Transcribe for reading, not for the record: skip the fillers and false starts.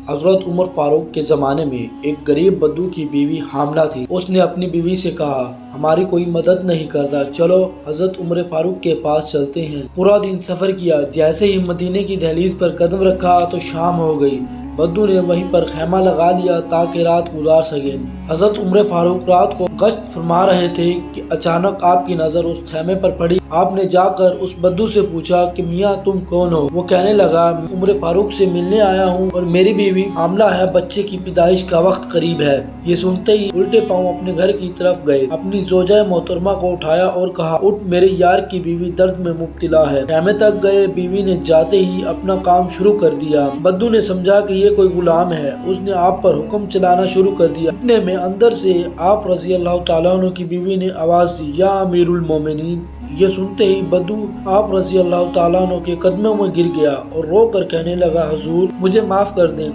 हजरत उमर फारूक के ज़माने में एक गरीब बद्दू की बीवी हामला थी। उसने अपनी बीवी से कहा, हमारी कोई मदद नहीं करता, चलो हजरत उमर फारूक के पास चलते हैं। पूरा दिन सफ़र किया। जैसे ही मदीने की दहलीज पर कदम रखा तो शाम हो गई। बद्दू ने वहीं पर खैमा लगा लिया ताकि रात गुजार सके। हजरत उमर फारूक रात को गश्त फरमा रहे थे कि अचानक आपकी नज़र उस खैमे पर पड़ी। आपने जाकर उस बद्दू से पूछा कि मियाँ तुम कौन हो? वो कहने लगा, उमर फारूक से मिलने आया हूँ और मेरी बीवी हामला है, बच्चे की पैदाइश का वक्त करीब है। ये सुनते ही उल्टे पांव अपने घर की तरफ गए। अपनी जोजा मोहतरमा को उठाया और कहा, उठ, मेरे यार की बीवी दर्द में मुब्तला है। खैमे तक गए। बीवी ने जाते ही अपना काम शुरू कर दिया। बद्दू ने समझा कि ये कोई गुलाम है। उसने आप पर हुक्म चलाना शुरू कर दिया। इतने में अंदर से आप रज़ी अल्लाह तआला अन्हु की बीवी ने आवाज दी, या अमीरुल मोमिनीन। ये सुनते ही बद्दू आप रज़ी अल्लाह तआला अन्हु के कदमों में गिर गया और रो कर कहने लगा, हुजूर मुझे माफ कर दें।